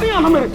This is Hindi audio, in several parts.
आना मेरे।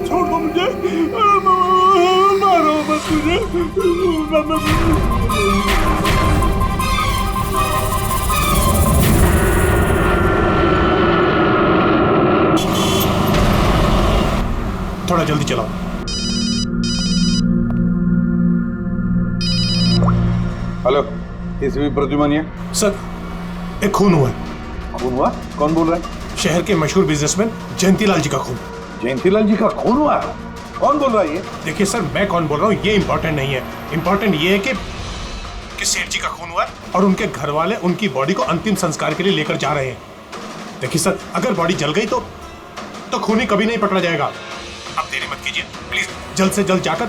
छोड़ दो मुझे, मारो मत मुझे। थोड़ा जल्दी चलाओ। Hello, ACP Pradyuman. सर, एक खून हुआ है। खून हुआ? कौन बोल रहा है? शहर के मशहूर बिजनेसमैन जयंतीलाल जी का खून। जयंतीलाल जी का खून हुआ? कौन बोल रहा है ये? देखिए सर, मैं कौन बोल रहा हूँ ये इम्पोर्टेंट नहीं है। इम्पोर्टेंट ये है कि सेठ जी का खून हुआ है और उनके घर वाले उनकी बॉडी को अंतिम संस्कार के लिए लेकर जा रहे हैं। देखिए सर, अगर बॉडी जल गई तो खूनी कभी नहीं पकड़ा जाएगा। अब देरी मत कीजिए प्लीज, जल्द से जल्द जाकर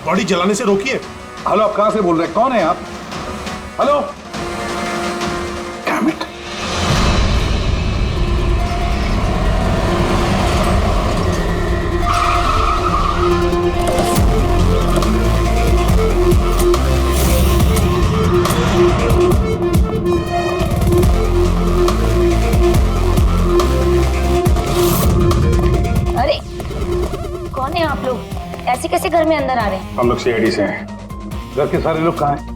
बॉडी जलाने से रोकिए। हेलो, आप कहाँ से बोल रहे हैं? कौन है आप? हेलो। Damn it. अरे कौन है आप लोग? ऐसे कैसे घर में अंदर आ रहे हैं? हम लोग सीआईडी से हैं। घर के सारे लोग कहाँ हैं?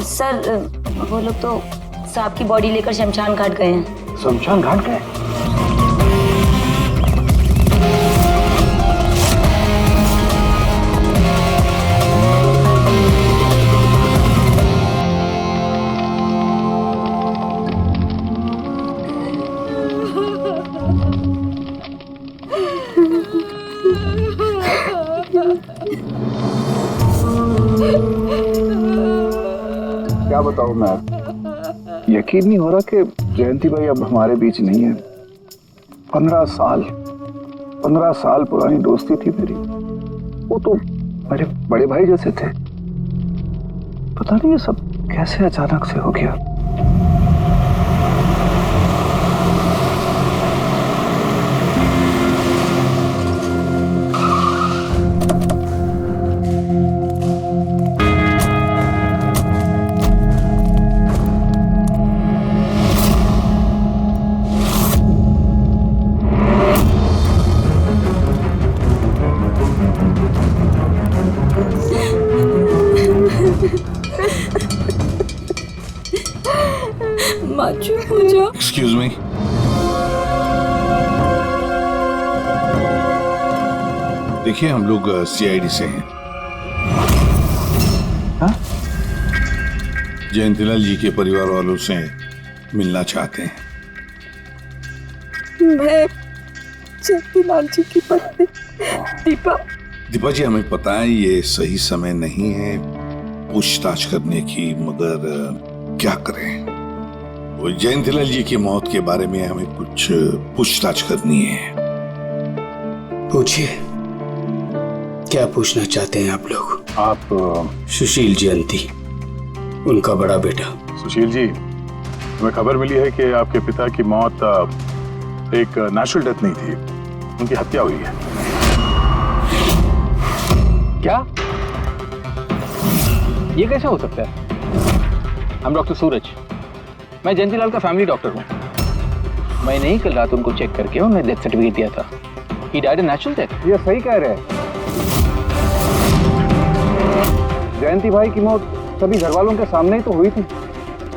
सर, वो लोग तो साहब की बॉडी लेकर शमशान घाट गए हैं। शमशान घाट गए? क्या बताऊं मैं, यकीन नहीं हो रहा कि जयंती भाई अब हमारे बीच नहीं है। 15 साल पुरानी दोस्ती थी मेरी। वो तो मेरे बड़े भाई जैसे थे। पता नहीं ये सब कैसे अचानक से हो गया। एक्सक्यूज मी, देखिए हम लोग सीआईडी से हैं। जयंतीलाल जी के परिवार वालों से मिलना चाहते हैं। मैं जयंतीलाल जी की पत्नी दीपा। दीपा जी, हमें पता है ये सही समय नहीं है पूछताछ करने की, मगर क्या करें, वो जयंतीलाल जी की मौत के बारे में हमें कुछ पूछताछ करनी है। पूछिए, क्या पूछना चाहते हैं आप लोग? आप सुशील जयंती, उनका बड़ा बेटा। सुशील जी, हमें खबर मिली है कि आपके पिता की मौत एक नेचुरल डेथ नहीं थी, उनकी हत्या हुई है। क्या? ये कैसे हो सकता है? हम डॉक्टर सूरज, मैं जयंतीलाल का फैमिली डॉक्टर हूँ। मैंने ही कल रात उनको चेक करके उन्हें डेथ सर्टिफिकेट दिया था। He died a natural death। ये सही कह रहे हैं। जयंती भाई की मौत सभी घर वालों के सामने ही तो हुई थी,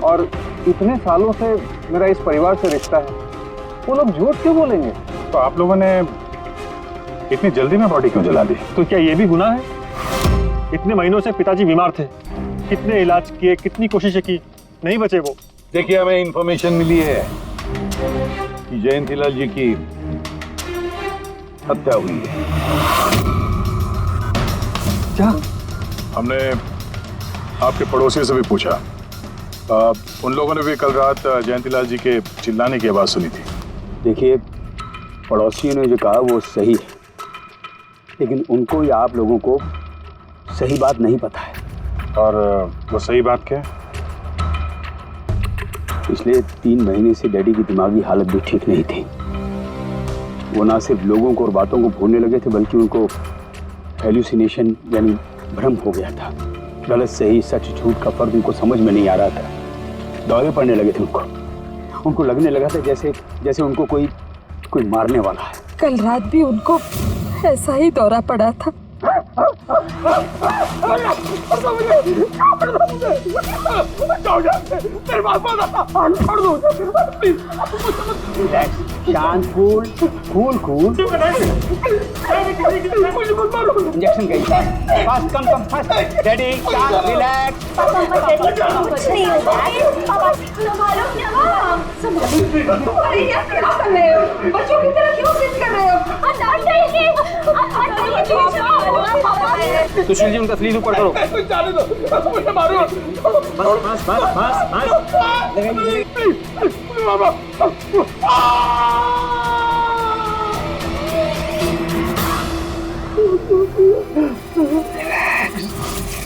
और इतने सालों से मेरा इस परिवार से रिश्ता है, वो लोग झूठ क्यों बोलेंगे? तो आप लोगों ने इतनी जल्दी में बॉडी क्यों जला दी? तो क्या ये भी गुनाह है? इतने महीनों से पिताजी बीमार थे, कितने इलाज किए, कितनी कोशिशें की, नहीं बचे वो। देखिए, हमें इंफॉर्मेशन मिली है कि जयंतीलाल जी की हत्या हुई है। क्या? हमने आपके पड़ोसी से भी पूछा, उन लोगों ने भी कल रात जयंतीलाल जी के चिल्लाने की आवाज सुनी थी। देखिए, पड़ोसियों ने जो कहा वो सही है, लेकिन उनको या आप लोगों को सही बात नहीं पता है। और वो सही बात क्या है? पिछले 3 महीने से डैडी की दिमागी हालत भी ठीक नहीं थी। वो ना सिर्फ लोगों को और बातों को भूलने लगे थे, बल्कि उनको हेल्यूसिनेशन यानी भ्रम हो गया था। गलत सही, सच झूठ का फर्क उनको समझ में नहीं आ रहा था। दौरे पड़ने लगे थे उनको लगने लगा था जैसे उनको कोई मारने वाला है। कल रात भी उनको ऐसा ही दौरा पड़ा था। शांत, कूल। इंजेक्शन गई। Fast, come fast. डैडी, शांत, रिलैक्स। कुछ नहीं होगा। बच्चों की तरह क्यों जिद कर रहे हो? सुशील जी, उनका स्लीव ऊपर करो।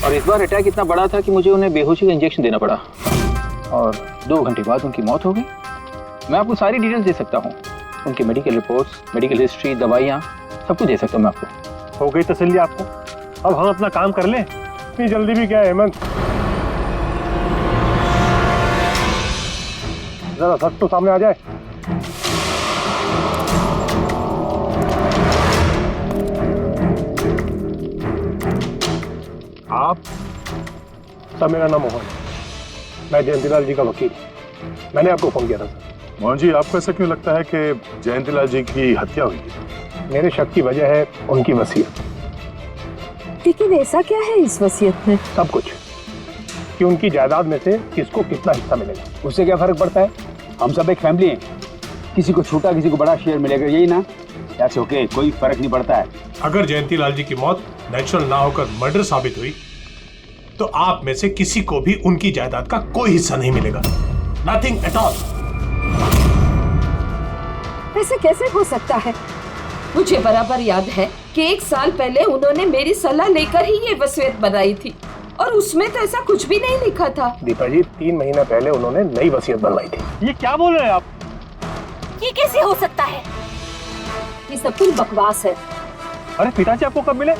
और इस बार अटैक इतना बड़ा था कि मुझे उन्हें बेहोशी का इंजेक्शन देना पड़ा और 2 घंटे बाद उनकी मौत हो गई। मैं आपको सारी डिटेल्स दे सकता हूँ, उनकी मेडिकल रिपोर्ट्स, मेडिकल हिस्ट्री, दवाइयाँ, सब कुछ दे सकता हूँ मैं आपको। हो गई तसल्ली आपको? अब हम अपना काम कर लें। इतनी जल्दी भी क्या है हेमंत? जरा सच तो सामने आ जाए। आप सर, मेरा नाम मोहन, मैं जयंतीलाल जी का वकील। मैंने आपको फोन किया था सर। मोहन जी, आपको ऐसा क्यों लगता है कि जयंतीलाल जी की हत्या हुई है? मेरे शक की वजह है उनकी वसीयत। लेकिन ऐसा क्या है इस वसीयत में? सब कुछ, कि उनकी जायदाद में से किसको कितना हिस्सा मिलेगा। उससे क्या फर्क पड़ता है? हम सब एक फैमिली हैं, किसी को छोटा किसी को बड़ा शेयर मिलेगा, यही ना? दैट्स ओके, कोई फर्क नहीं पड़ता है। अगर जयंतीलाल जी की मौत नेचुरल ना होकर मर्डर साबित हुई तो आप में से किसी को भी उनकी जायदाद का कोई हिस्सा नहीं मिलेगा। Nothing at all. ऐसे कैसे हो सकता है? मुझे बराबर याद है कि 1 साल पहले उन्होंने मेरी सलाह लेकर ही ये वसीयत बनाई थी और उसमें तो ऐसा कुछ भी नहीं लिखा था। दीपा जी, 3 महीना पहले उन्होंने नई वसीयत बनवाई थी। ये क्या बोल रहे हैं आप? ये कैसे हो सकता है? ये सब कुछ बकवास है। अरे पिताजी आपको कब मिले?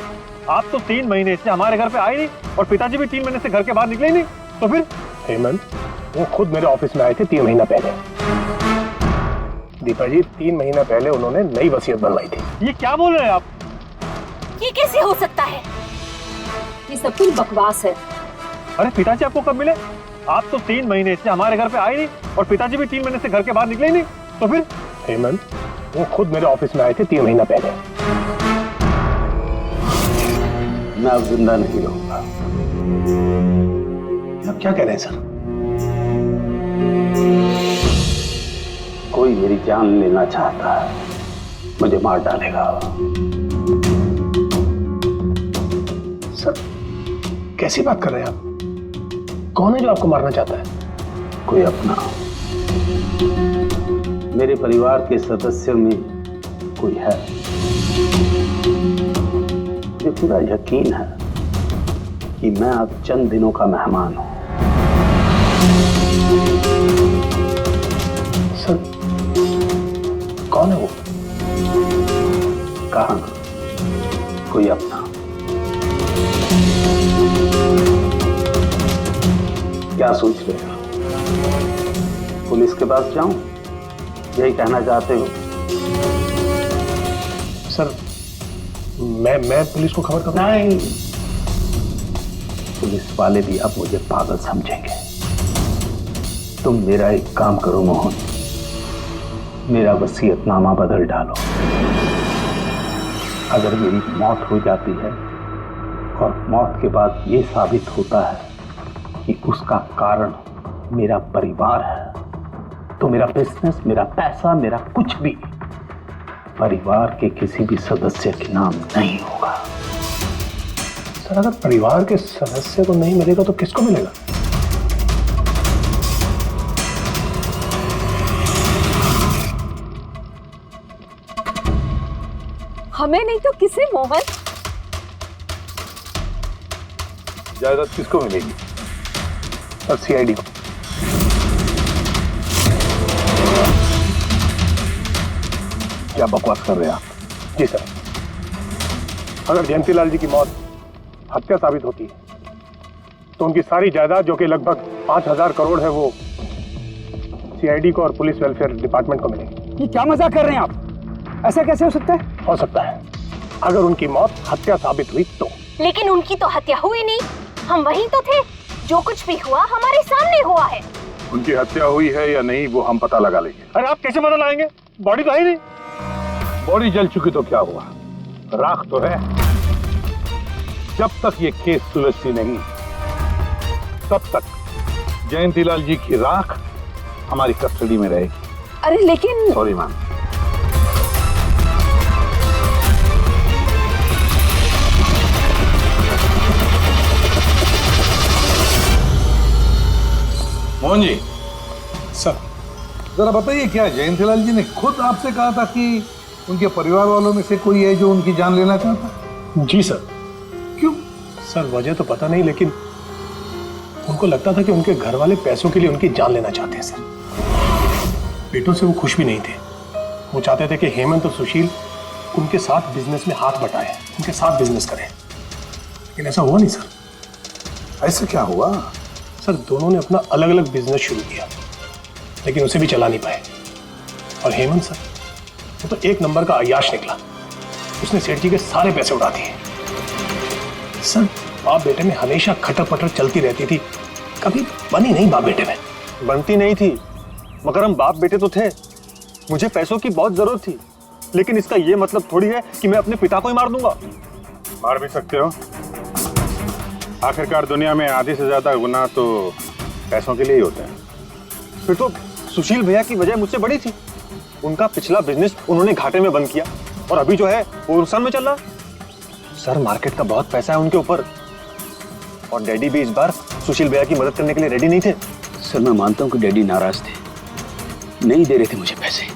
आप तो 3 महीने से हमारे घर पे आए नहीं और पिताजी भी 3 महीने से घर के बाहर निकले ही नहीं। तो फिर? हेमंत, वो खुद मेरे ऑफिस में आए थे 3 महीना पहले। दीपा जी, 3 महीना पहले उन्होंने नई वसीयत बनवाई थी। ये क्या बोल रहे हैं आप? ये कैसे हो सकता है? ये सब कुछ बकवास है। अरे पिताजी आपको कब मिले? आप तो 3 महीने से हमारे घर पे आए नहीं और पिताजी भी 3 महीने से घर के बाहर निकले ही नहीं। तो फिर? हेमंत, वो खुद मेरे ऑफिस में आए थे 3 महीना पहले। मैं अब जिंदा नहीं रहूंगा। आप क्या कह रहे हैं सर? कोई मेरी जान लेना चाहता है, मुझे मार डालेगा। सर, कैसी बात कर रहे हैं आप? कौन है जो आपको मारना चाहता है? कोई अपना, मेरे परिवार के सदस्यों में कोई है। मुझे पूरा यकीन है कि मैं अब चंद दिनों का मेहमान हूं। सर, कौन है वो? कहा ना, कोई अपना। क्या सोच रहे हो? पुलिस के पास जाऊं? यही कहना चाहते हो? सर, मैं पुलिस को खबर करूं? नहीं, पुलिस वाले भी अब मुझे पागल समझेंगे। तुम मेरा एक काम करो मोहन, मेरा वसीयतनामा बदल डालो। अगर मेरी मौत हो जाती है और मौत के बाद ये साबित होता है कि उसका कारण मेरा परिवार है, तो मेरा बिजनेस, मेरा पैसा, मेरा कुछ भी परिवार के किसी भी सदस्य के नाम नहीं होगा। सर अगर परिवार के सदस्य को नहीं मिलेगा तो किसको मिलेगा? हमें नहीं तो किसे मोहन? जायदाद किसको मिलेगी? और सीआईडी को। क्या बकवास कर रहे हैं आप? जी सर, अगर जयंतीलाल जी की मौत हत्या साबित होती है तो उनकी सारी जायदाद जो कि लगभग 5,000 करोड़ है वो सीआईडी को और पुलिस वेलफेयर डिपार्टमेंट को मिलेगी। ये क्या मजाक कर रहे हैं आप? ऐसा कैसे हो सकता है? हो सकता है अगर उनकी मौत हत्या साबित हुई तो। लेकिन उनकी तो हत्या हुई नहीं, हम वहीं तो थे। जो कुछ भी हुआ हमारे सामने हुआ है। उनकी हत्या हुई है या नहीं वो हम पता लगा लेंगे। अरे आप कैसे पता लगाएंगे? बॉडी तो है ही नहीं। बॉडी जल चुकी तो क्या हुआ, राख तो है। जब तक ये केस सुलझती नहीं तब तक जयंतीलाल जी की राख हमारी कस्टडी में रहेगी। अरे लेकिन sorry ma'am. Mohan ji, sir जरा बताइए, क्या जयंतीलाल जी ने खुद आपसे कहा था कि उनके परिवार वालों में से कोई है जो उनकी जान लेना चाहता? जी सर। क्यों? सर वजह तो पता नहीं, लेकिन उनको लगता था कि उनके घर वाले पैसों के लिए उनकी जान लेना चाहते हैं सर। बेटों से वो खुश भी नहीं थे। वो चाहते थे कि हेमंत और सुशील उनके साथ बिजनेस में हाथ बटाएं, उनके साथ बिजनेस करें, लेकिन ऐसा हुआ नहीं सर। ऐसा क्या हुआ? सर दोनों ने अपना अलग अलग बिजनेस शुरू किया लेकिन उसे भी चला नहीं पाए। और हेमंत सर वो तो एक नंबर का अय्याश निकला। उसने सेठ जी के सारे पैसे उड़ा दिए। सर बाप बेटे में हमेशा खटर पटर चलती रहती थी, कभी बनी नहीं बाप बेटे में। बनती नहीं थी, मगर हम बाप बेटे तो थे। मुझे पैसों की बहुत जरूरत थी, लेकिन इसका ये मतलब थोड़ी है कि मैं अपने पिता को ही मार दूंगा। मार भी सकते हो। आखिरकार दुनिया में आधी से ज्यादा गुनाह तो पैसों के लिए ही होते हैं। फिर तो सुशील भैया की वजह मुझसे बड़ी थी। उनका पिछला बिजनेस उन्होंने घाटे में बंद किया और अभी जो है वो नुकसान में चल रहा। सर मार्केट का बहुत पैसा है उनके ऊपर, और डैडी भी इस बार सुशील भैया की मदद करने के लिए रेडी नहीं थे। सर मैं मानता हूँ कि डैडी नाराज थे, नहीं दे रहे थे मुझे पैसे,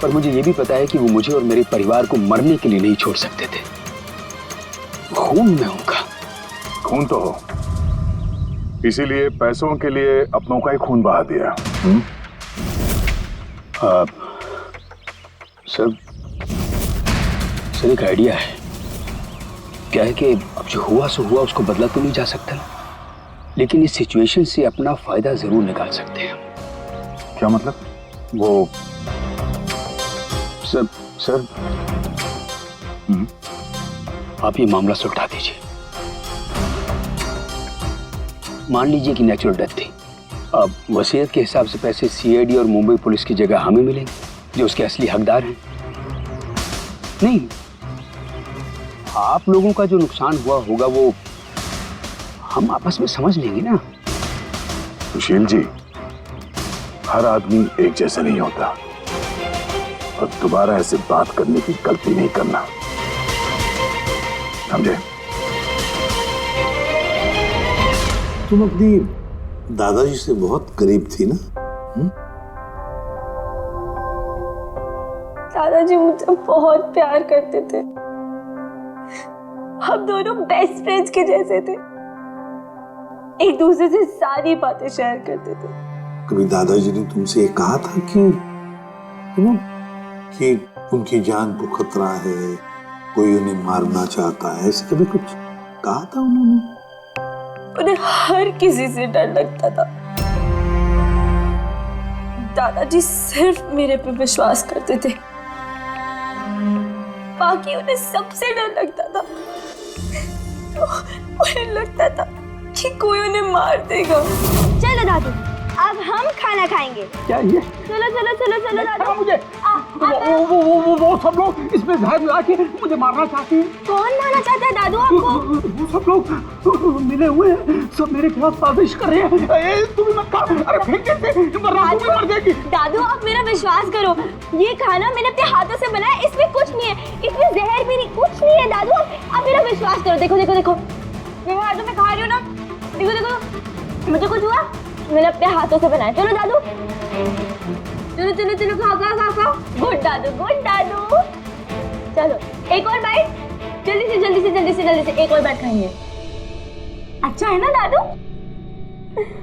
पर मुझे ये भी पता है कि वो मुझे और मेरे परिवार को मरने के लिए नहीं छोड़ सकते थे। खून में उनका खून तो हो, इसीलिए पैसों के लिए अपनों का ही खून बहा दिया। सर एक आइडिया है। क्या है कि अब जो हुआ सो हुआ, उसको बदला तो नहीं जा सकता ना, लेकिन इस सिचुएशन से अपना फायदा जरूर निकाल सकते हैं। क्या मतलब? वो सर आप ये मामला सुलझा दीजिए। मान लीजिए कि नेचुरल डेथ थी, अब वसीयत के हिसाब से पैसे सीआईडी और मुंबई पुलिस की जगह हमें मिलेंगे जो उसके असली हकदार हैं। नहीं, आप लोगों का जो नुकसान हुआ होगा वो हम आपस में समझ लेंगे ना। सुशील जी, हर आदमी एक जैसा नहीं होता, और दोबारा ऐसे बात करने की गलती नहीं करना, समझे? तुम अपनी दादाजी से बहुत करीब थी ना? दादाजी मुझे बहुत प्यार करते थे। हम दोनों बेस्ट फ्रेंड्स के जैसे थे, एक दूसरे से सारी बातें शेयर करते थे। कभी दादाजी ने तुमसे ये कहा था कि कि उनकी जान को खतरा है, कोई उन्हें मारना चाहता है, ऐसे कभी कुछ कहा था उन्होंने? उन्हें हर किसी से डर लगता था। दादाजी सिर्फ मेरे पे विश्वास करते थे, बाकी उन्हें सबसे डर लगता था। तो उन्हें लगता था कि कोई उन्हें मार देगा। चलो दादू, अब हम खाना खाएंगे। क्या ये? चलो चलो चलो चलो दादू। मुझे वो सब लोग इसमें जहर मिला के मुझे मारना चाहते हैं। कौन मारना चाहता है दादू आपको? वो सब लोग मिले हुए हैं, सब मेरे खिलाफ साजिश कर रहे हैं। तुम मत खा, अरे फेंक देते वरना तू भी मर जाएगी। दादू आप मेरा विश्वास करो, ये खाना मैंने अपने हाथों से बनाया, इसमें कुछ नहीं है, इसमें जहर भी नहीं, कुछ नहीं है दादू। आप मेरा विश्वास करो। देखो देखो देखो, मेरे हाथों में खा रही हो ना, देखो देखो, मुझे कुछ हुआ, मैंने अपने हाथों से बनाया। चलो दादू, चलो चलो चलो, खाओ खाओ खाओ खाओ। गुड दादू, गुड दादू। चलो एक और बाइट, जल्दी से जल्दी से जल्दी से जल्दी से एक और बाइट खाएंगे। अच्छा है ना दादू?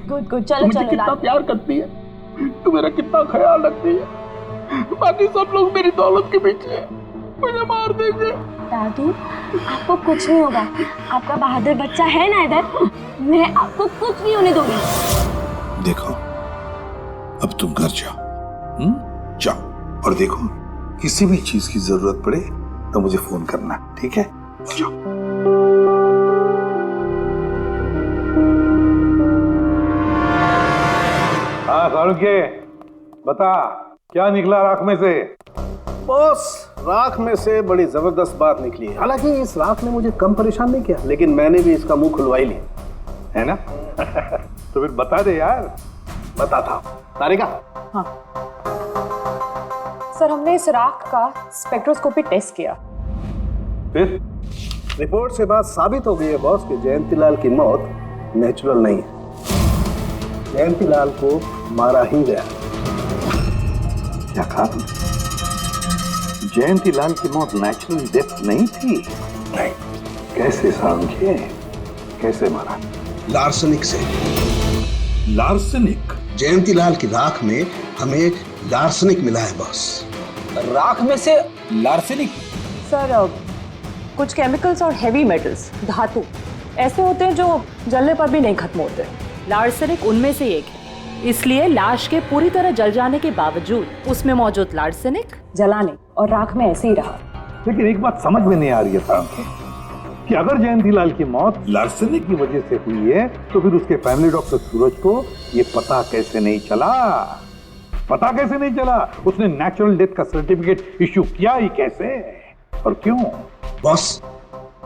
गुड गुड, चलो मुझे चलो कितना दादू। प्यार करती है तू, मेरा कितना ख्याल रखती है। बाकी सब लोग मेरी दौलत के पीछे हैं, मुझे मार देंगे। दादू आपको कुछ नहीं होगा, आपका बहादुर बच्चा है ना इधर, मैं आपको कुछ नहीं होने दूंगी। देखो अब तुम घर जाओ, जाओ, और देखो किसी भी चीज की जरूरत पड़े तो मुझे फोन करना, ठीक है? जाओ। हाँ सारुके, बता क्या निकला राख में से? बॉस, राख में से बड़ी जबरदस्त बात निकली है। हालांकि इस राख ने मुझे कम परेशान नहीं किया, लेकिन मैंने भी इसका मुंह खुलवा ही लिया, है ना? तो फिर बता दे यार। बताता हूं। तारिका। हाँ सर, हमने इस राख का स्पेक्ट्रोस्कोपी टेस्ट किया, फिर रिपोर्ट से बात साबित हो गई है बॉस कि जयंतीलाल की मौत नेचुरल नहीं है, जयंतीलाल को मारा ही गया। क्या कहा तुमने? जयंतीलाल की मौत नेचुरल डेथ नहीं थी? नहीं। कैसे समझे? कैसे मारा? लार्सनिक से। लार्सनिक? जयंतीलाल की राख में हमें लार्सनिक मिला है बॉस। राख में से लार्सेनिक? सर कुछ केमिकल्स और हेवी मेटल्स, धातु ऐसे होते हैं जो जलने पर भी नहीं खत्म होते। लार्सेनिक उनमें से एक है, इसलिए लाश के पूरी तरह जल जाने के बावजूद उसमें मौजूद लार्सेनिक जलाने और राख में ऐसे ही रहा। लेकिन एक बात समझ में नहीं आ रही है कि अगर जयंतीलाल की मौत लार्सेनिक की वजह से हुई है तो फिर उसके फैमिली डॉक्टर सूरज को ये पता कैसे नहीं चला? पता कैसे नहीं चला? उसने नेचुरल डेथ का सर्टिफिकेट इश्यू किया ही कैसे और क्यों? बॉस,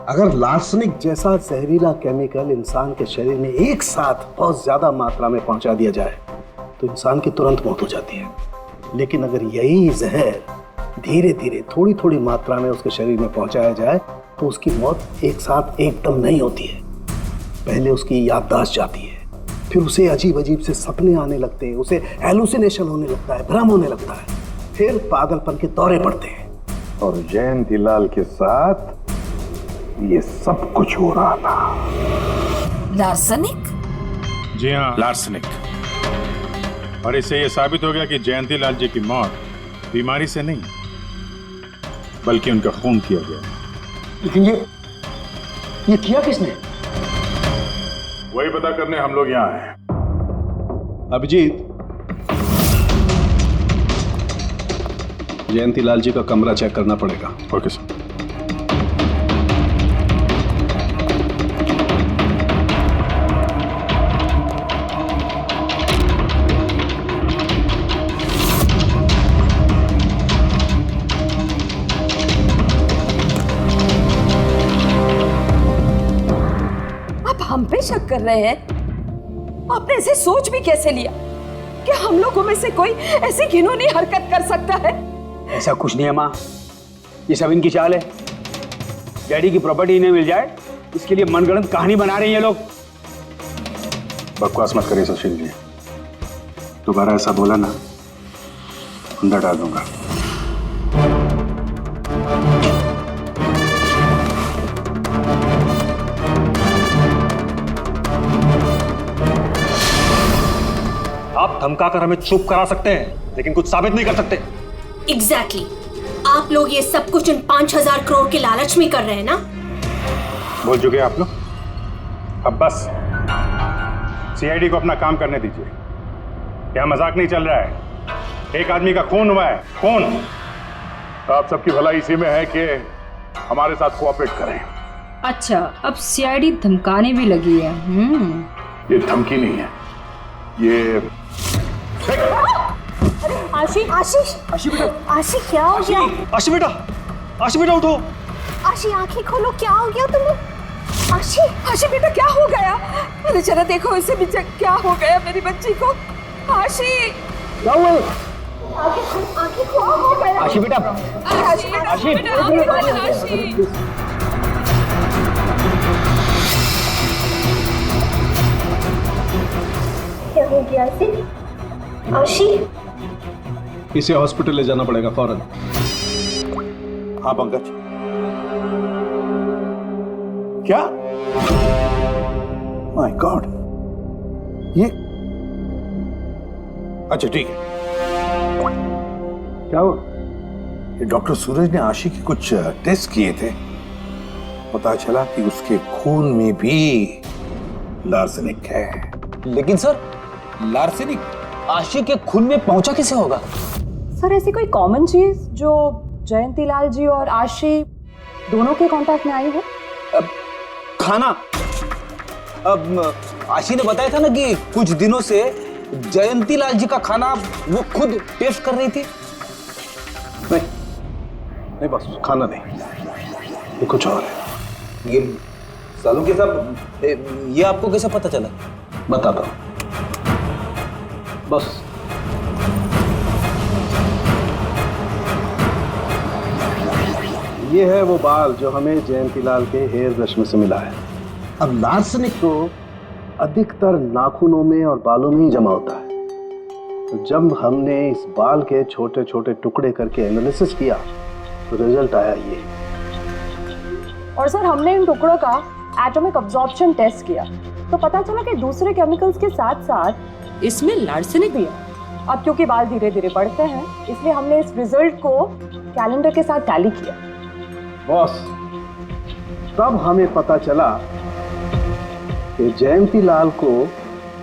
अगर लार्सनिक जैसा जहरीला केमिकल इंसान के शरीर में एक साथ बहुत ज्यादा मात्रा में पहुंचा दिया जाए तो इंसान की तुरंत मौत हो जाती है, लेकिन अगर यही जहर धीरे धीरे थोड़ी थोड़ी मात्रा में उसके शरीर में पहुंचाया जाए तो उसकी मौत एक साथ एकदम नहीं होती है। पहले उसकी याददाश्त जाती है, फिर उसे अजीब अजीब से सपने आने लगते हैं, उसे हेलुसिनेशन होने लगता है, भ्रम होने लगता है, फिर पागलपन के दौरे पड़ते हैं। और जयंतीलाल के साथ ये सब कुछ हो रहा था। लार्सनिक? जी हाँ, लार्सनिक। और इससे ये साबित हो गया कि जयंतीलाल जी की मौत बीमारी से नहीं बल्कि उनका खून किया गया। लेकिन ये किया किसने? वही पता करने हम लोग यहाँ हैं। अभिजीत, जयंतीलाल जी का कमरा चेक करना पड़ेगा। Okay sir. हम पे शक कर रहे हैं? आपने ऐसे सोच भी कैसे लिया कि हम लोगों में से कोई ऐसी घिनौनी हरकत कर सकता है? ऐसा कुछ नहीं है माँ, ये सब इनकी चाल है। डैडी की प्रॉपर्टी इन्हें मिल जाए इसके लिए मनगढ़ंत कहानी बना रहे हैं ये लोग। बकवास मत करिए सुशील जी, दोबारा ऐसा बोला ना अंदर डाल दूंगा। आप धमकाकर हमें चुप करा सकते हैं लेकिन कुछ साबित नहीं कर सकते। एग्जैक्टली। आप लोग ये सब कुछ इन 5,000 करोड़ के लालच में कर रहे हैं ना? बोल चुके आप लोग, अब बस सीआईडी को अपना काम करने दीजिए। क्या मजाक नहीं चल रहा है? एक आदमी का खून हुआ है, खून। आप सबकी भलाई इसी में है कि हमारे साथ कोऑपरेट करें। अच्छा, अब सीआईडी धमकाने भी लगी है। ये धमकी नहीं है, ये आशी आशीष आशी बेटा, आशी क्या हो गया? आशी बेटा, आशी बेटा उठो। आशी आंखें खोलो, क्या हो गया तुम्हें? आशी आशी बेटा क्या हो गया? अरे जरा देखो इसे भी, क्या हो गया मेरी बच्ची को? आशी क्या हुआ? आंखें खोलो, हो गया? आशी बेटा, आशी आशी आशी क्या हो गया आशी? आशी इसे हॉस्पिटल ले जाना पड़ेगा फौरन। हाँ पंकज, क्या? माय गॉड, ये अच्छा ठीक है। क्या हुआ? ये डॉक्टर सूरज ने आशी के कुछ टेस्ट किए थे, पता चला कि उसके खून में भी लार्सेनिक है। लेकिन सर, लार्सेनिक आशी के खून में पहुंचा कैसे होगा? सर ऐसी कोई कॉमन चीज जो जयंती लाल जी और आशी दोनों के कांटेक्ट में आई हो? खाना। अब आशी ने बताया था ना कि कुछ दिनों से जयंती लाल जी का खाना वो खुद टेस्ट कर रही थी। नहीं बस खाना नहीं, ये कुछ और है। ये सालू के साहब, ये आपको कैसे पता चला? बताता हूं, बस ये है वो बाल जो हमें जयंतीलाल के हेयर ब्रश में से मिला है। अब लार्सेनिक तो अधिकतर नाखूनों में और बालों में ही जमा होता है। तो जब हमने इस बाल के छोटे छोटे टुकड़े करके एनालिसिस किया तो रिजल्ट आया ये। और सर हमने इन टुकड़ों का एटॉमिक अब्जॉर्प्शन टेस्ट किया तो पता चला कि दूसरे केमिकल्स के साथ साथ इसमें लार्सेनिक भी है। अब क्योंकि बाल धीरे धीरे बढ़ते हैं इसलिए हमने इस रिजल्ट को कैलेंडर के साथ टैली किया। बॉस, तब हमें पता चला कि जयंतीलाल को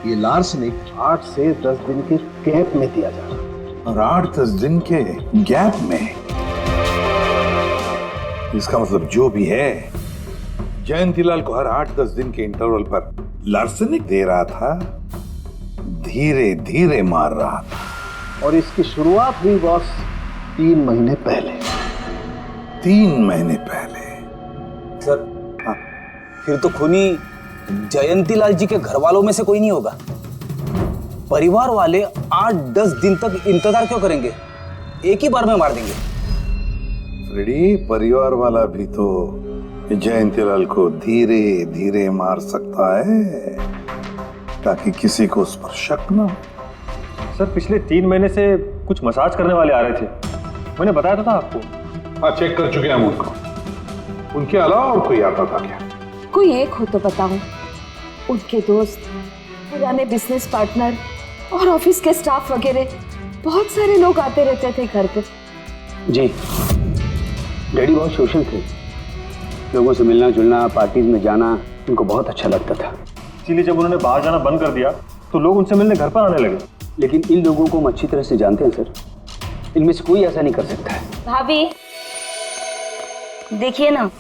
ये लार्सेनिक 8 से 10 दिन के गैप में दिया जा रहा। और 8-10 दिन के गैप में? इसका मतलब जो भी है, जयंतीलाल को हर 8-10 दिन के इंटरवल पर लार्सेनिक दे रहा था, धीरे धीरे मार रहा था। और इसकी शुरुआत हुई बॉस 3 महीने पहले। 3 महीने पहले? सर हाँ, फिर तो खूनी जयंतीलाल जी के घर वालों में से कोई नहीं होगा। परिवार वाले 8-10 दिन तक इंतजार क्यों करेंगे? एक ही बार में मार देंगे। फ्रेडी, परिवार वाला भी तो जयंतीलाल को धीरे धीरे मार सकता है ताकि किसी को उस पर शक ना हो। सर पिछले 3 महीने से कुछ मसाज करने वाले आ रहे थे, मैंने बताया था आपको। हाँ, चेक कर चुके हैं हम उनको। उनके अलावा और कोई आता था क्या? कोई एक हो तो बताऊं। उनके दोस्त, पुराने बिजनेस पार्टनर और ऑफिस के स्टाफ वगैरह बहुत सारे लोग आते रहते थे घर पे। जी, डैडी बहुत सोशल थे, लोगों से मिलना जुलना, पार्टीज में जाना उनको बहुत अच्छा लगता था। इसीलिए जब उन्होंने बाहर जाना बंद कर दिया तो लोग उनसे मिलने घर पर आने लगे। लेकिन इन लोगों को हम अच्छी तरह से जानते हैं सर, इनमें से कोई ऐसा नहीं कर सकता है। भाभी देखिए ना,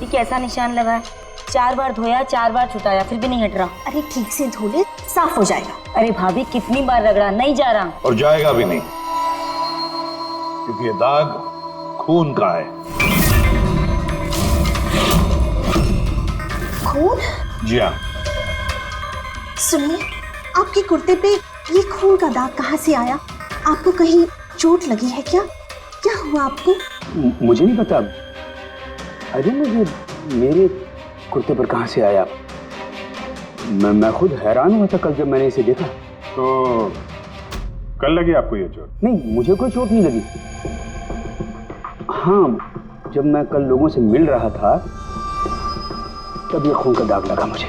ये कैसा निशान लगा है। 4 बार धोया, 4 बार छुटाया, फिर भी नहीं हट रहा। अरे ठीक से धो ले, साफ हो जाएगा। अरे भाभी कितनी बार रगड़ा, नहीं जा रहा। और जाएगा भी नहीं, क्योंकि ये दाग खून का है। खून? जी हाँ। सुनिए, आपके कुर्ते पे ये खून का दाग कहाँ से आया? आपको कहीं चोट लगी है क्या? क्या हुआ आपको? मुझे नहीं पता। अरे मुझे मेरे कुर्ते पर कहाँ से आया? मैं खुद हैरान हुआ था कल जब मैंने इसे देखा। तो कल लगी आपको ये चोट? नहीं, मुझे कोई चोट नहीं लगी। हाँ, जब मैं कल लोगों से मिल रहा था तब ये खून का दाग लगा मुझे।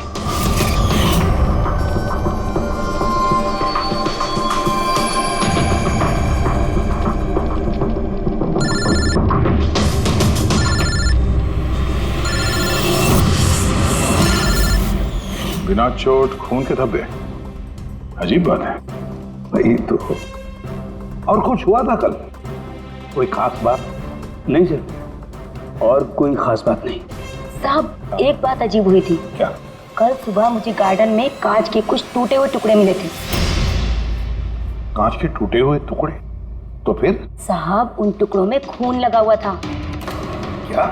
बिना चोट खून के धब्बे, अजीब बात है। वही तो। और कुछ हुआ था कल? कोई खास बात? नहीं सर, और कोई खास बात नहीं। साहब एक बात अजीब हुई थी। क्या? कल सुबह मुझे गार्डन में कांच के कुछ टूटे हुए टुकड़े मिले थे। कांच के टूटे हुए टुकड़े? तो फिर? साहब उन टुकड़ों में खून लगा हुआ था। क्या?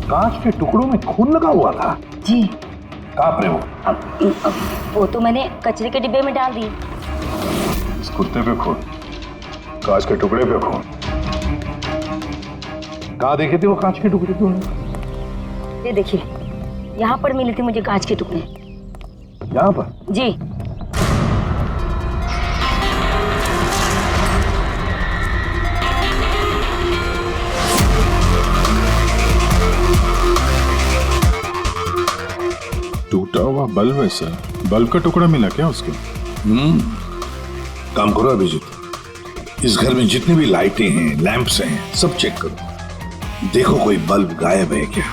कांच के टुकड़ों में खून लगा हुआ था? जी। कहाँ पर है वो? अब वो तो मैंने कचरे के डिब्बे में डाल दी। इस कुत्ते पे खून, कांच के टुकड़े पे खून। कहाँ देखे थे वो कांच के टुकड़े तुमने? ये देखिए, यहाँ पर मिले थे मुझे कांच के टुकड़े। यहाँ पर? जी। टूटा हुआ बल्ब है सर। बल्ब का टुकड़ा मिला क्या उसको? काम करो अभिजीत, इस घर में जितनी भी लाइटें हैं, लैंप्स हैं, सब चेक करो, देखो कोई बल्ब गायब है क्या।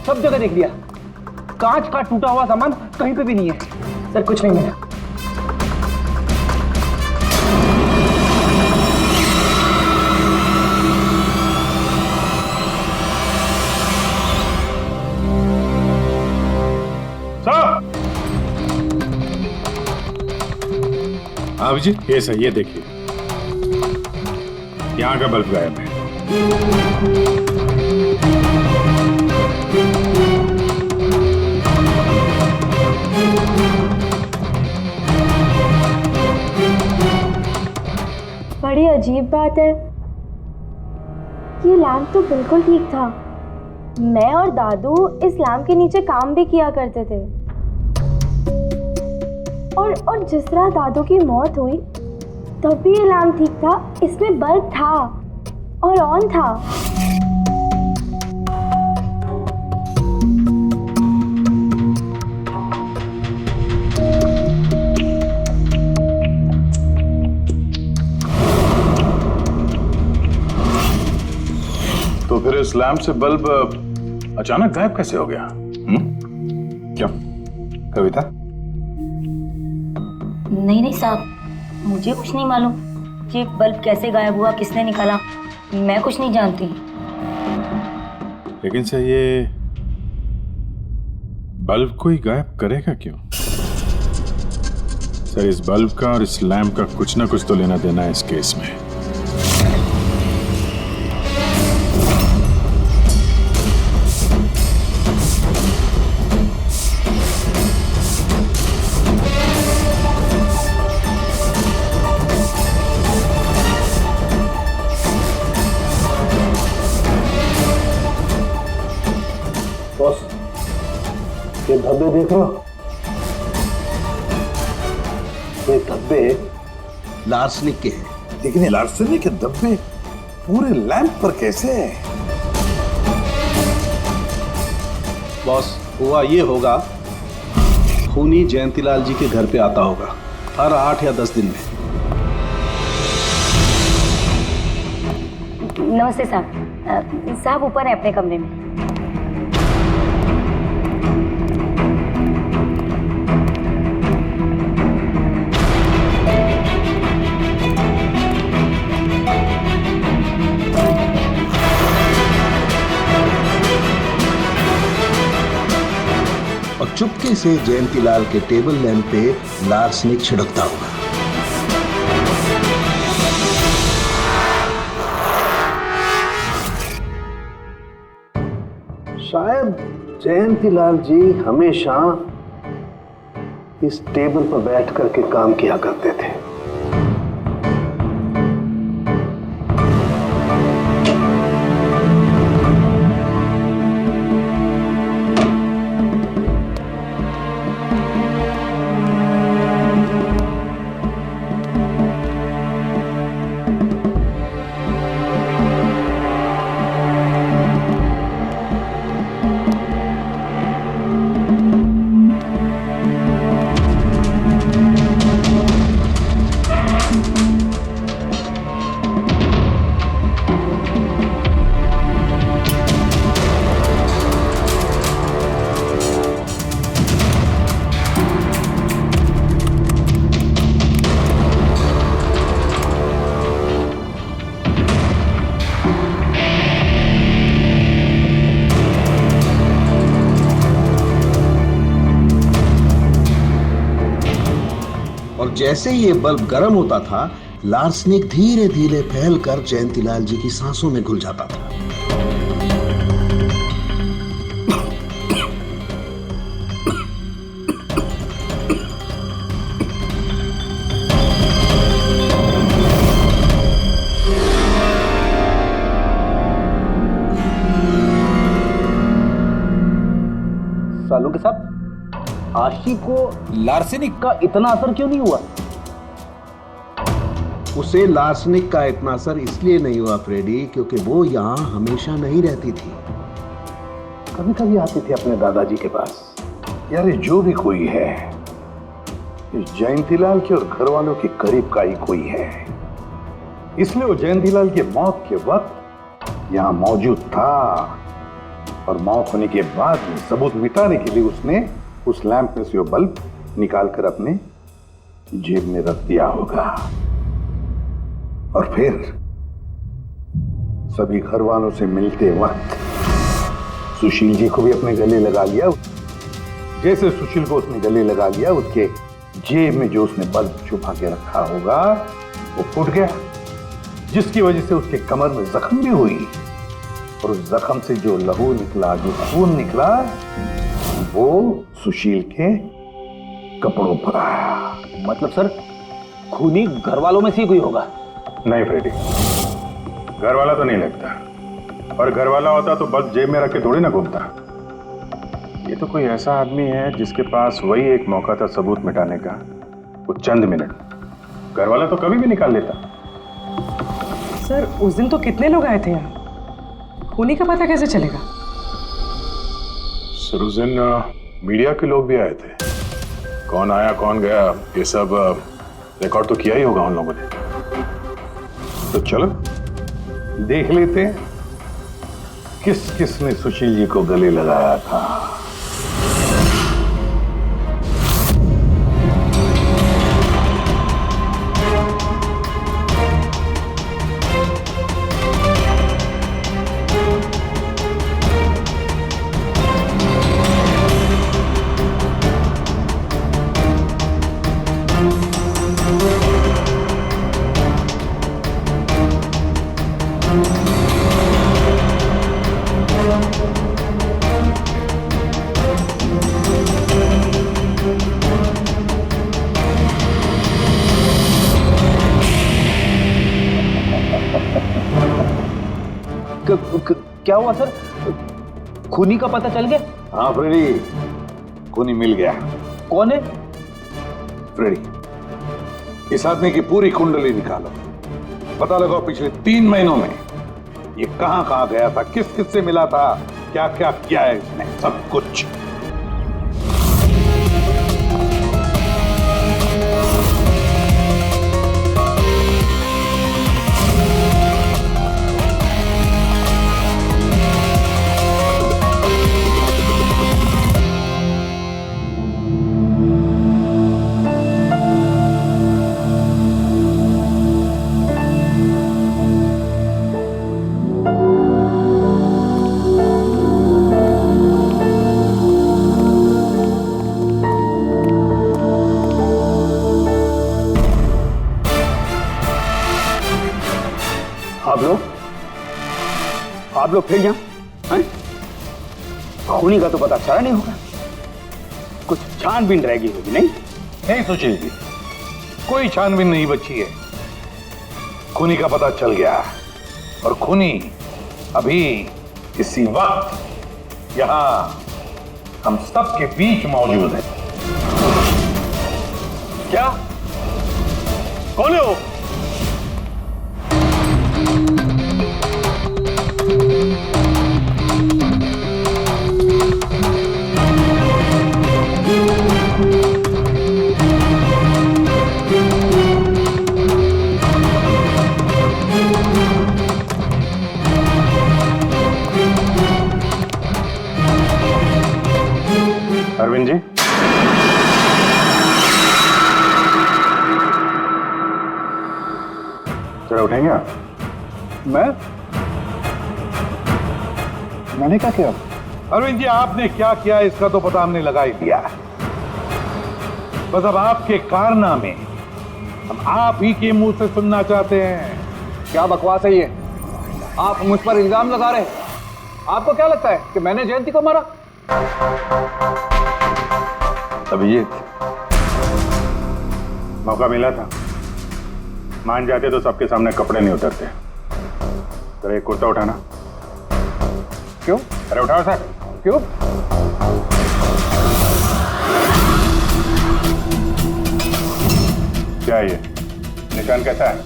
सब जगह देख लिया, कांच का टूटा हुआ सामान कहीं पे भी नहीं है। सर कुछ नहीं मिला। अभिजीत ये सही, ये देखिए, यहाँ का बल्ब गायब है। बड़ी अजीब बात है, ये लैंप तो बिल्कुल ठीक था। मैं और दादू इस लैंप के नीचे काम भी किया करते थे, और जिस तरह दादू की मौत हुई तब भी ये लैंप ठीक था, इसमें बल्ब था और ऑन था। तो फिर इस लैंप से बल्ब अचानक गायब कैसे हो गया? क्या कविता? नहीं साहब, मुझे कुछ नहीं मालूम कि बल्ब कैसे गायब हुआ, किसने निकाला, मैं कुछ नहीं जानती। लेकिन सर ये बल्ब कोई गायब करेगा क्यों? सर इस बल्ब का और इस लैंप का कुछ ना कुछ तो लेना देना है इस केस में। ये धब्बे देख रहे हो? ये धब्बे लार्सनिक के हैं। लेकिन ये लार्सनिक के धब्बे पूरे लैंप पर कैसे है? बॉस, हुआ ये होगा, खूनी जयंतीलाल जी के घर पे आता होगा हर 8 या 10 दिन में। नमस्ते साहब। साहब ऊपर है अपने कमरे में। और चुपके से जयंतीलाल के टेबल लैंप पे लार्सनिक छिड़कता होगा। शायद जयंतीलाल जी हमेशा इस टेबल पर बैठ करके काम किया करते थे। और जैसे ही ये बल्ब गर्म होता था, लार्सनिक धीरे धीरे फैलकर जयंतीलाल जी की सांसों में घुल जाता था। सालों के साथ आशी को लार्सेनिक का इतना असर क्यों नहीं हुआ? उसे लार्सनिक का इतना असर इसलिए नहीं हुआ फ्रेडी, क्योंकि वो यहाँ हमेशा नहीं रहती थी, कभी कभी आती थी अपने दादाजी के पास। यार ये जो भी कोई है, इस जयंतीलाल के और घर वालों के करीब का ही कोई है, इसलिए वो जयंतीलाल की मौत के वक्त यहाँ मौजूद था, और मौत होने के बाद में सबूत मिटाने के लिए उसने उस लैंप में से वो बल्ब निकालकर अपने जेब में रख दिया होगा, और फिर सभी घर वालों से मिलते वक्त सुशील जी को भी अपने गले लगा लिया। जैसे सुशील को उसने गले लगा लिया, उसके जेब में जो उसने बल्ब छुपा के रखा होगा वो फूट गया, जिसकी वजह से उसके कमर में जख्म भी हुई, और उस जख्म से जो लहू निकला, जो खून निकला, वो सुशील के कपड़ों पर आया। मतलब सर, खूनी घर वालों में से कोई होगा? नहीं फ्रेडी, घर वाला तो नहीं लगता, और घर वाला होता तो बल्ब जेब में रख के थोड़ी ना घूमता। ये तो कोई ऐसा आदमी है जिसके पास वही एक मौका था सबूत मिटाने का, वो चंद मिनट। घर वाला तो कभी भी निकाल लेता। सर उस दिन तो कितने लोग आए थे यहाँ, खूनी का पता कैसे चलेगा? सर उस दिन मीडिया के लोग भी आए थे, कौन आया कौन गया ये सब रिकॉर्ड तो किया ही होगा उन लोगों ने। तो चलो देख लेते हैं किस किस ने सुशील जी को गले लगाया था। क्या हुआ सर, खूनी का पता चल गया? हाँ फ्रेडी, खूनी मिल गया। कौन है? फ्रेडी, इस आदमी की पूरी कुंडली निकालो, पता लगाओ पिछले 3 महीनों में ये कहां कहां गया था, किस किस से मिला था, क्या क्या किया है इसने, सब कुछ। आप लोग फिर यहाँ हैं? खूनी का तो पता चला नहीं होगा, कुछ छानबीन रहेगी होगी। नहीं सुशील जी, कोई छानबीन नहीं बची है, खूनी का पता चल गया, और खूनी अभी इसी वक्त यहाँ हम सब के बीच मौजूद है। क्या? कौन है वो? अरविंद जी, जरा उठेंगे आप? मैंने क्या किया? अरविंद जी, आपने क्या किया इसका तो पता हमने लगा ही दिया। बस अब आपके कारनामे हम आप ही के मुंह से सुनना चाहते हैं। क्या बकवास है ये? आप मुझ पर इल्जाम लगा रहे हैं। आपको क्या लगता है कि मैंने जयंती को मारा? अभिजीत, मौका मिला था, मान जाते तो सबके सामने कपड़े नहीं उतरते। तेरा एक कुर्ता उठाना। क्यों? अरे उठाओ सर। क्यों? क्या है ये? निशान कैसा है?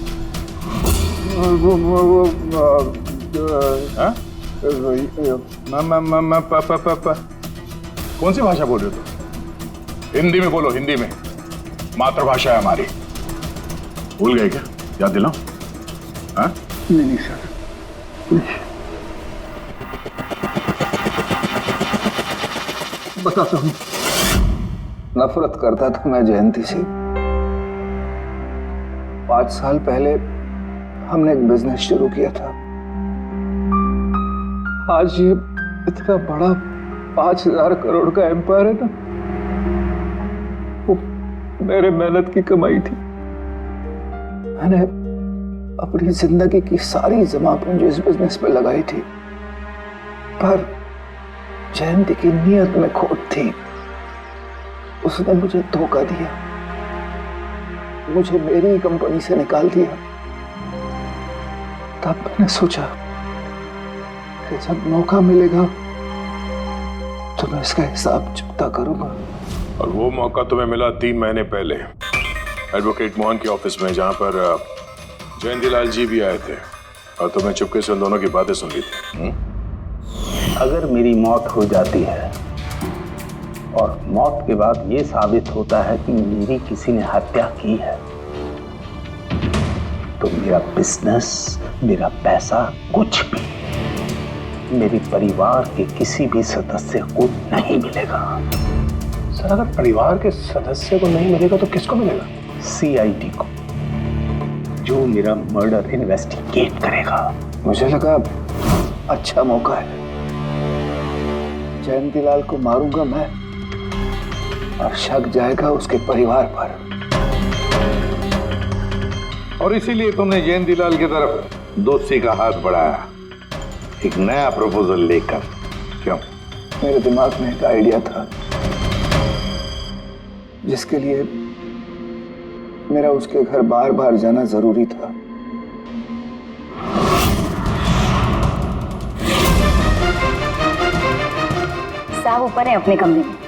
हाँ? कौन सी भाषा बोल रहे हो तुम? हिंदी में बोलो, हिंदी में। मातृभाषा है हमारी। भूल गए क्या? याद दिलाओ। हाँ? नहीं सर, बताता हूँ। नफरत करता था मैं जयंती से। 5 साल पहले हमने एक बिजनेस शुरू किया था। आज ये इतना बड़ा 5000 करोड़ का एम्पायर है ना, वो मेरे मेहनत की कमाई थी। मैंने अपनी जिंदगी की सारी जमा पूंजी इस बिजनेस पे लगाई थी, पर जयंती की नीयत में खोट थी। उसने मुझे धोखा दिया, मुझे मेरी कंपनी से निकाल दिया। तब मैंने सोचा कि जब मौका मिलेगा तो मैं इसका हिसाब चुकता करूंगा। और वो मौका तुम्हें मिला 3 महीने पहले एडवोकेट मोहन के ऑफिस में, जहां पर जयंतीलाल जी भी आए थे और तुमने चुपके से उन दोनों की बातें सुन ली थी। अगर मेरी मौत हो जाती है और मौत के बाद ये साबित होता है कि मेरी किसी ने हत्या की है, तो मेरा बिजनेस, मेरा पैसा, कुछ भी मेरे परिवार के किसी भी सदस्य को नहीं मिलेगा। सर, अगर परिवार के सदस्य को नहीं मिलेगा तो किसको मिलेगा? CID को, जो मेरा मर्डर इन्वेस्टिगेट करेगा। मुझे लगा अच्छा मौका है। जयंतीलाल को मारूंगा मैं और शक जाएगा उसके परिवार पर। और इसीलिए तुमने जयंतीलाल की तरफ दोस्ती का हाथ बढ़ाया, एक नया प्रपोजल लेकर। क्यों? मेरे दिमाग में एक आइडिया था जिसके लिए मेरा उसके घर बार बार जाना जरूरी था। साहब ऊपर है अपने कमरे में।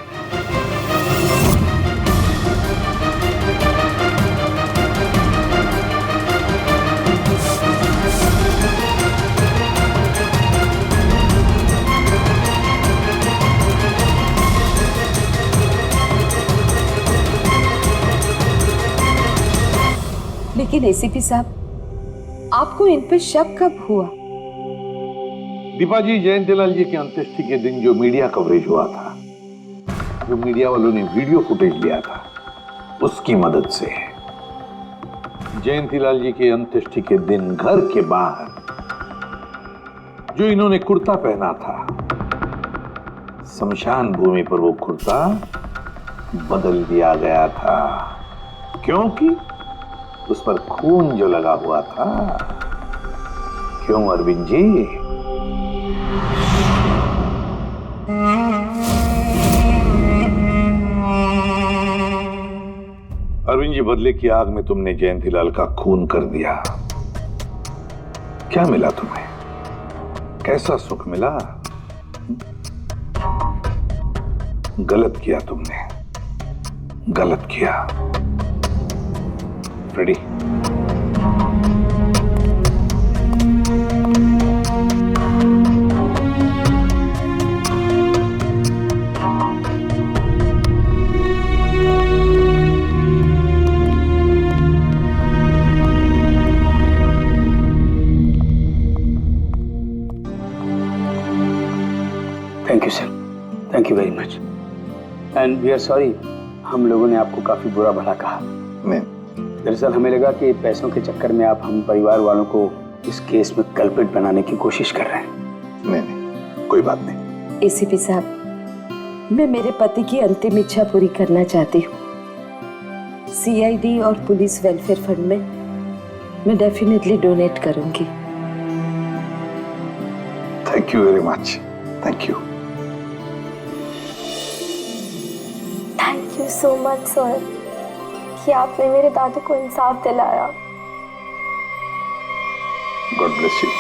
लेकिन ACP साहब, आपको इन पे शक कब हुआ? दीपा जी, जयंतीलाल जी की अंत्येष्टि के दिन जो मीडिया कवरेज हुआ था, जो मीडिया वालों ने वीडियो फुटेज लिया था, उसकी मदद से जयंतीलाल जी के अंत्येष्टि के दिन घर के बाहर जो इन्होंने कुर्ता पहना था, शमशान भूमि पर वो कुर्ता बदल दिया गया था, क्योंकि उस पर खून जो लगा हुआ था। क्यों अरविंद जी? अरविंद जी, बदले की आग में तुमने जयंतीलाल का खून कर दिया। क्या मिला तुम्हें? कैसा सुख मिला? गलत किया तुमने, गलत किया। Freddy, thank you sir, thank you very much, and we are sorry, हम लोगों ने आपको काफी बुरा भला कहा। दरअसल हमें लगा कि पैसों के चक्कर में आप हम परिवार वालों को इस केस में कल्प्रिट बनाने की कोशिश कर रहे हैं। नहीं, कोई बात नहीं। ACP साहब, मैं मेरे पति की अंतिम इच्छा पूरी करना चाहती हूँ। सीआईडी और पुलिस वेलफेयर फंड में मैं डेफिनेटली डोनेट करूंगी। Thank you very much, thank you. Thank you so much sir कि आपने मेरे दादू को इंसाफ दिलाया। God bless you.